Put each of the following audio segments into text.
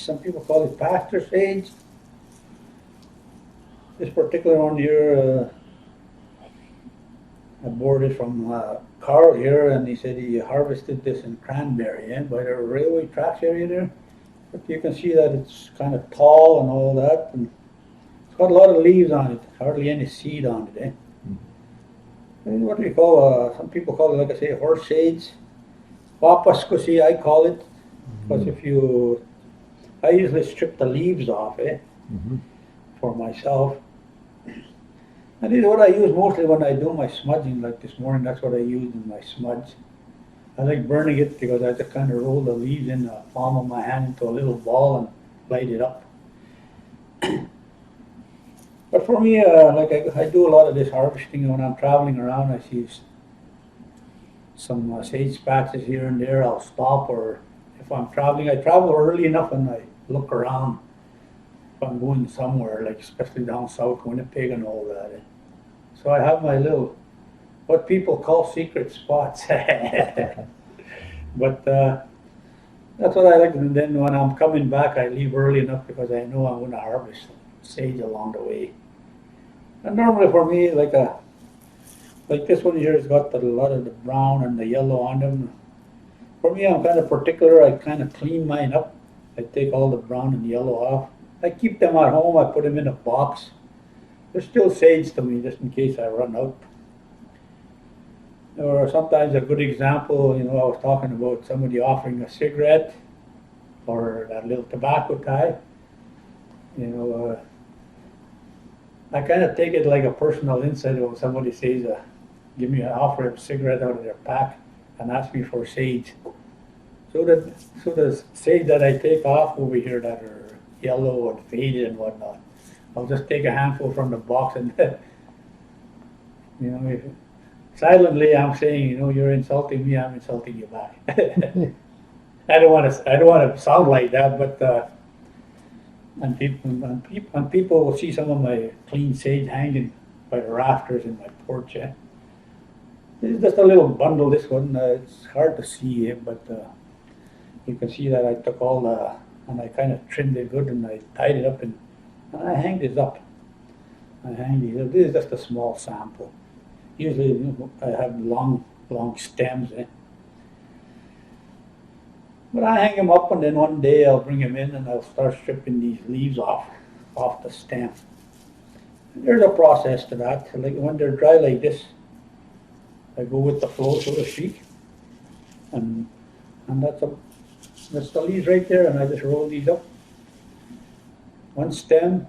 Some people call it pasture sage. This particular one here, I bought it from Carl here, and he said he harvested this in Cranberry, by the railway tracks area there. But you can see that it's kind of tall and all that, and it's got a lot of leaves on it, hardly any seed on it. And what do you call? Some people call it, like I say, horse sage. Wapaskusi, I call it, because I usually strip the leaves off, for myself. And this is what I use mostly when I do my smudging, like this morning, that's what I used in my smudge. I like burning it because I just kind of roll the leaves in the palm of my hand into a little ball and light it up. But for me, like I do a lot of this harvesting when I'm traveling around. I see some sage patches here and there. I'll stop, or if I'm traveling, I travel early enough and I look around. If I'm going somewhere, like especially down south, Winnipeg and all that. So I have my little, what people call secret spots. But that's what I like. And then when I'm coming back, I leave early enough because I know I'm going to harvest sage along the way. And normally for me, like this one here has got a lot of the brown and the yellow on them. For me, I'm kind of particular. I kind of clean mine up. I take all the brown and yellow off. I keep them at home. I put them in a box. They're still sage to me, just in case I run out. Or sometimes a good example, I was talking about somebody offering a cigarette or that little tobacco tie. I kind of take it like a personal insight when somebody says, give me an offer of a cigarette out of their pack and ask me for sage. So the sage that I take off over here that are yellow and faded and whatnot, I'll just take a handful from the box and, silently I'm saying, you're insulting me, I'm insulting you back. I don't want to sound like that, but and people will see some of my clean sage hanging by the rafters in my porch. This is just a little bundle. This one, it's hard to see, but you can see that I took and I kind of trimmed it good, and I tied it up, and I hang this up. This is just a small sample. Usually I have long stems. But I hang them up, and then one day I'll bring them in and I'll start stripping these leaves off the stem. And there's a process to that. Like when they're dry like this, I go with the flow, so to speak. And that's the leaves right there, and I just roll these up. One stem,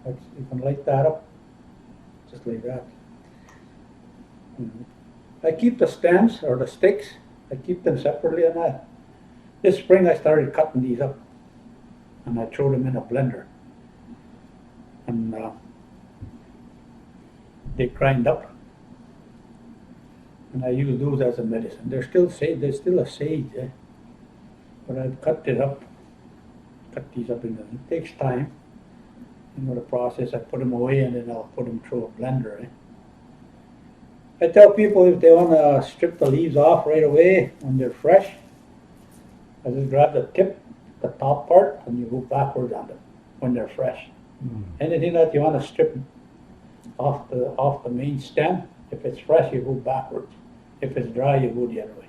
you can light that up, just like that. I keep the stems or the sticks, I keep them separately, and this spring I started cutting these up, and I throw them in a blender, and they grind up, and I use those as a medicine. They're still sage. There's still a sage, but I've cut these up it takes time. The process. I put them away, and then I'll put them through a blender. I tell people if they want to strip the leaves off right away when they're fresh, I just grab the tip, the top part, and you go backwards on them when they're fresh. Anything that you want to strip off the main stem, if it's fresh, you go backwards. If it's dry, you go the other way.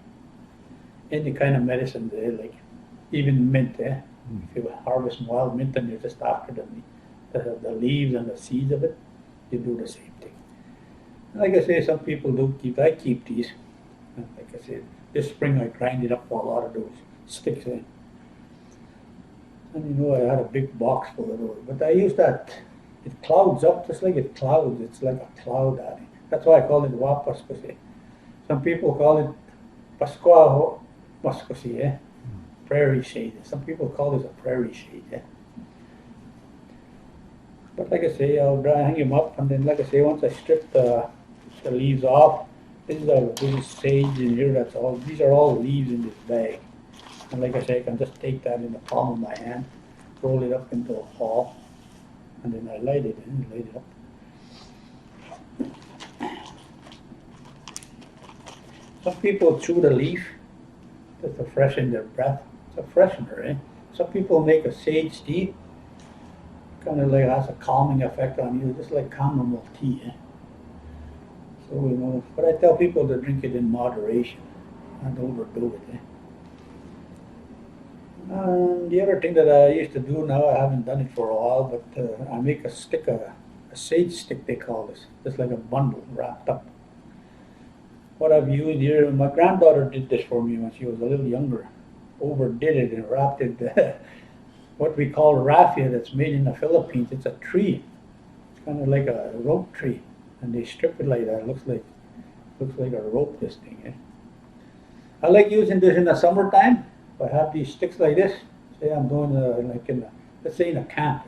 Any kind of medicine, like even mint. If you harvest wild mint and you're just after the leaves and the seeds of it, you do the same thing. Like I say, some people I keep these. And like I said, this spring I grinded up a lot of those sticks in. And I had a big box full of those. But I use that, it clouds up just like it clouds. It's like a cloud at it. That's why I call it wapaskusi. Some people call it pasquaho maskusi, prairie shade. Some people call this a prairie shade. But like I say, I'll hang them up, and then like I say, once I strip the leaves off, this is sage in here. These are all leaves in this bag. And like I say, I can just take that in the palm of my hand, roll it up into a ball, and then I light it up. Some people chew the leaf just to freshen their breath. It's a freshener, Some people make a sage tea, kind of like has a calming effect on you, just like chamomile tea. So, but I tell people to drink it in moderation, not overdo it. And the other thing that I used to do now, I haven't done it for a while, but I make a stick, a sage stick they call this, just like a bundle wrapped up. What I've used here, my granddaughter did this for me when she was a little younger, overdid it and wrapped it, what we call raffia that's made in the Philippines. It's a tree, it's kind of like a rope tree, and they strip it like that. It looks like a rope, this thing. I like using this in the summertime. If I have these sticks like this, say I'm doing like let's say in a camp.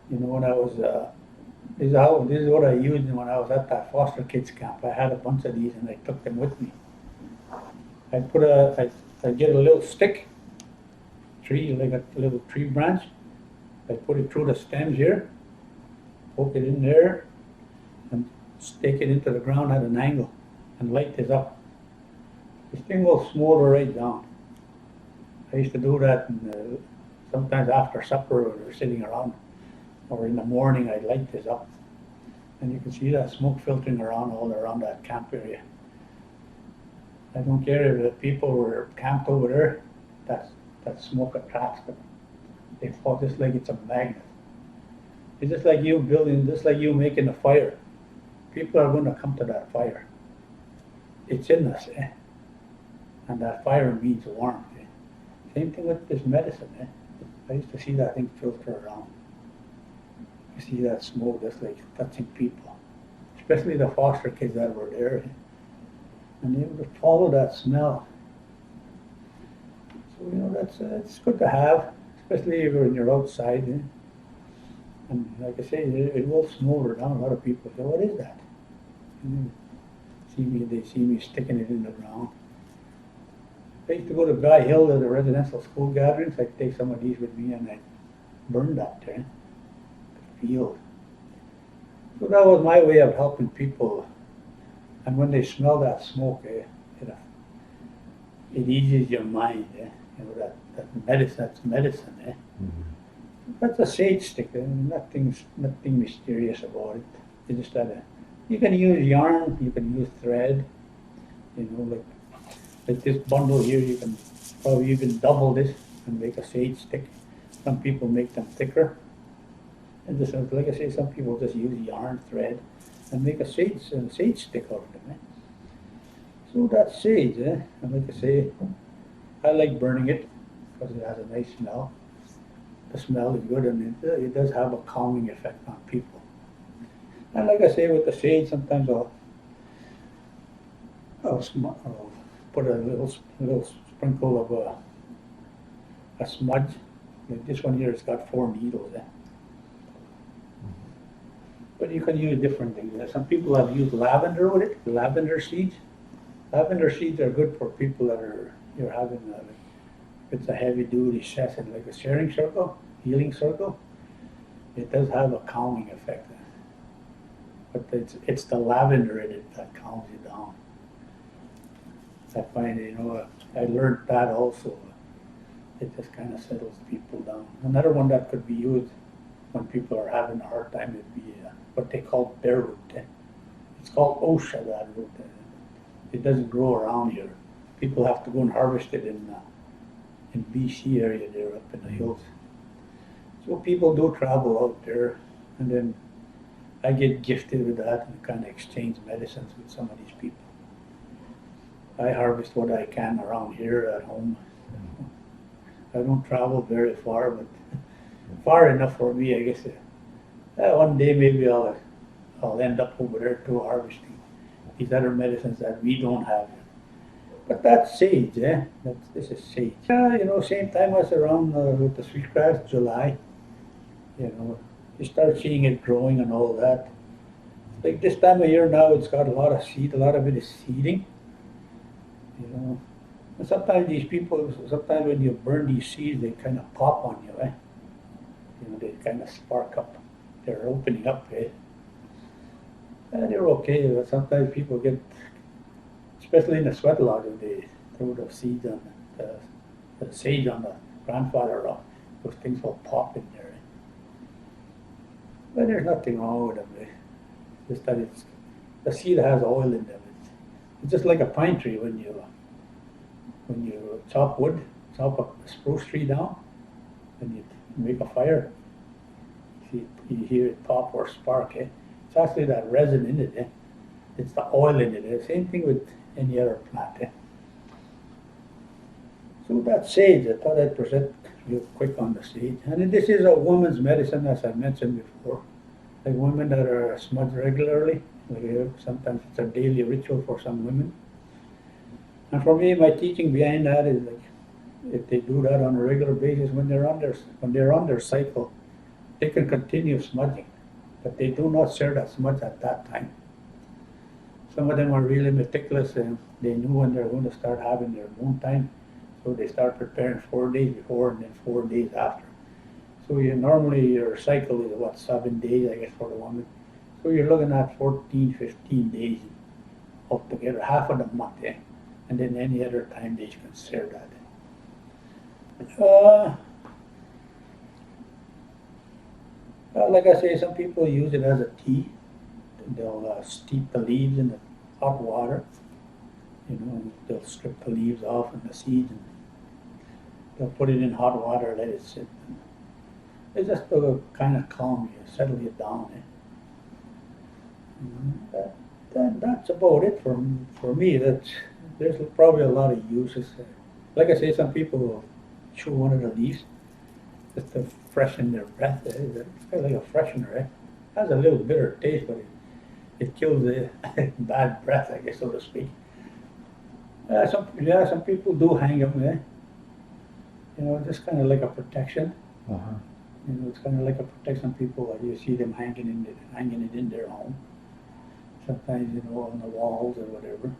When I was, this is what I used when I was at that foster kids camp. I had a bunch of these and I took them with me. I get a little stick, tree, like a little tree branch. I put it through the stems here, poke it in there, and stake it into the ground at an angle, and light this up. This thing will smolder right down. I used to do that, and sometimes after supper, when we were sitting around, or in the morning, I'd light this up. And you can see that smoke filtering around all around that camp area. I don't care if the people were camped over there, that smoke attracts them. They fall just like it's a magnet. It's just like you building, just like you making a fire. People are going to come to that fire. It's in us, and that fire means warmth. Same thing with this medicine. I used to see that thing filter around. You see that smoke just like touching people, especially the foster kids that were there. And they would follow that smell. So, that's it's good to have, especially when you're outside. And like I say, it will smolder down. A lot of people say, what is that? And they see me sticking it in the ground. I used to go to Guy Hill to the residential school gatherings. I'd take some of these with me and I'd burn that there, the field. So that was my way of helping people. And when they smell that smoke, it eases your mind. That's medicine. Mm-hmm. That's a sage stick. Nothing mysterious about it. It's just that you can use yarn, you can use thread, like this bundle here, you can probably even double this and make a sage stick. Some people make them thicker. And just like I say, some people just use yarn, thread, and make a sage stick out of them. So that's sage. And like I say, I like burning it because it has a nice smell. The smell is good, and it does have a calming effect on people. And like I say, with the sage, sometimes I'll put a little sprinkle of a smudge. Like this one here has got 4 needles. But you can use different things. Some people have used lavender with it, lavender seeds. Lavender seeds are good for people that you're having, if it's a heavy duty session, like a sharing circle, healing circle. It does have a calming effect. But it's the lavender in it that calms you down. I find, I learned that also. It just kind of settles people down. Another one that could be used when people are having a hard time would be what they call bear root. It's called osha, that root. It doesn't grow around here. People have to go and harvest it in BC area there up in the hills. So people do travel out there, and then I get gifted with that and kind of exchange medicines with some of these people. I harvest what I can around here at home. I don't travel very far, but far enough for me, I guess. One day maybe I'll end up over there too, harvesting these other medicines that we don't have. But that's sage, this is sage. Same time I was around with the sweetgrass, July. You start seeing it growing and all that. Like this time of year now, it's got a lot of seed. A lot of it is seeding. And sometimes sometimes when you burn these seeds, they kind of pop on you. They kind of spark up. They're opening up. They're okay, but sometimes people get, especially in the sweat lodge, they throw the seeds on the sage on grandfather rock, those things will pop in there. But there's nothing wrong with them. Just that the seed has oil in them. It's just like a pine tree when you chop wood, chop a spruce tree down, and you make a fire. See, you hear it pop or spark. It's actually that resin in it. It's the oil in it. Same thing with any other plant. So that sage, I thought I'd present real quick on the sage. And this is a woman's medicine, as I mentioned before. Like women that are smudged regularly, like sometimes it's a daily ritual for some women. And for me, my teaching behind that is like, if they do that on a regular basis when they're on their cycle, they can continue smudging, but they do not share that smudge at that time. Some of them are really meticulous and they knew when they're going to start having their moon time, so they start preparing 4 days before and then 4 days after. So normally your cycle is what, 7 days, I guess, for the woman. So you're looking at 14, 15 days altogether, half of the month, and then any other time they can share that. Like I say, some people use it as a tea. They'll steep the leaves in the hot water. They'll strip the leaves off and the seeds, and they'll put it in hot water, let it sit. It's just to kind of calm you, settle you down. That's about it for me. There's probably a lot of uses. Like I say, some people will chew one of the leaves just to freshen their breath. It's kind of like a freshener. It has a little bitter taste, but it kills the bad breath, I guess, so to speak. Some people do hang them. Just kind of like a protection. It's kind of like a protection. People, you see them hanging it in their home. Sometimes, on the walls or whatever.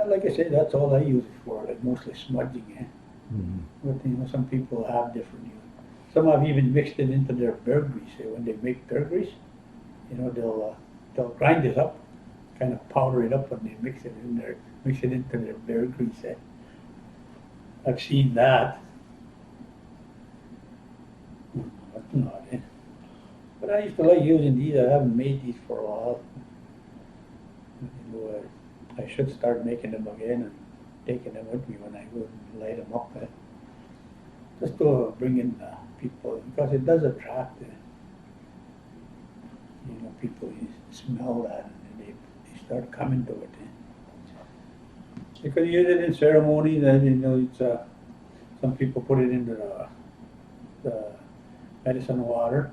Like I say, that's all I use it for, like mostly smudging. But some people have different uses. Some have even mixed it into their bear grease. When they make bear grease, they'll grind it up, kind of powder it up, and they mix it into their bear grease. I've seen that. But I used to like using these. I haven't made these for a while. I should start making them again and taking them with me when I go and light them up. Just to bring in people, because it does attract people. You smell that and they start coming to it. You can use it in ceremonies, and it's some people put it into the medicine water,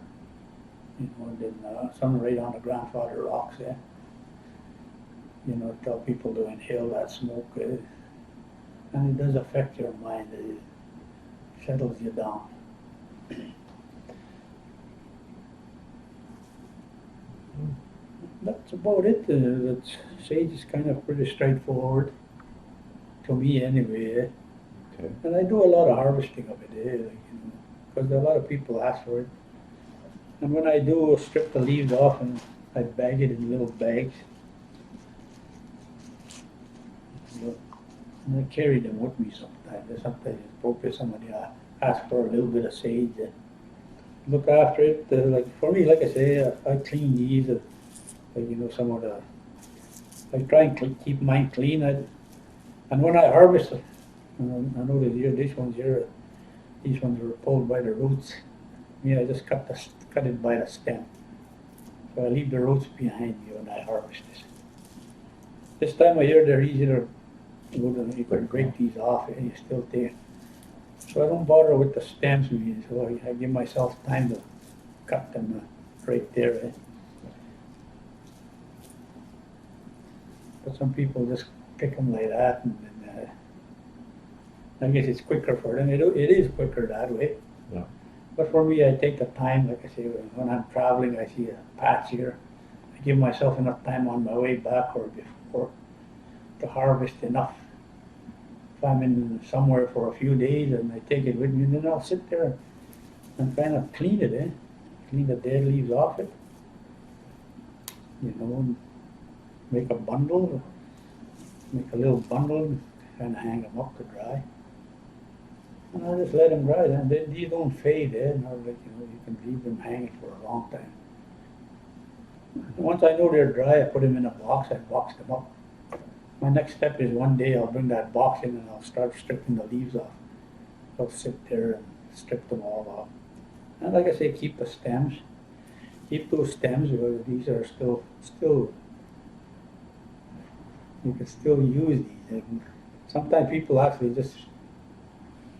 and then some right on the grandfather rocks. Tell people to inhale that smoke, and it does affect your mind. It settles you down. That's about it. Sage is kind of pretty straightforward, to me anyway. Okay. And I do a lot of harvesting of it, because a lot of people ask for it. And when I do, strip the leaves off and I bag it in little bags. And I carry them with me sometimes. Sometimes it's appropriate. Somebody asks for a little bit of sage. Look after it. Like for me, like I say, I clean these. Some of the. I try and keep mine clean. And when I harvest it, I know that these ones were pulled by the roots. I just cut it by the stem. So I leave the roots behind me when I harvest this. This time of year, they're easier. You can break these off and you still take. So I don't bother with the stems, so I give myself time to cut them right there. But some people just pick them like that, and I guess it's quicker for them. It is quicker that way. Yeah. But for me, I take the time, like I say, when I'm traveling, I see a patch here. I give myself enough time on my way back or before to harvest enough. If I'm in somewhere for a few days and I take it with me, then I'll sit there and kind of clean it, clean the dead leaves off it, make a bundle, make a little bundle and kind of hang them up to dry. And I just let them dry. And these don't fade, not like, you can leave them hanging for a long time. And once I know they're dry, I put them in a box, I box them up. My next step is one day I'll bring that box in and I'll start stripping the leaves off. I'll sit there and strip them all off. And like I say, keep the stems. Keep those stems because these are still, you can still use these. And sometimes people actually just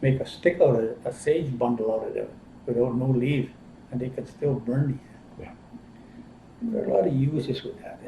make a stick out of it, a sage bundle out of them without no leaves, and they can still burn these. Yeah. There are a lot of uses with that.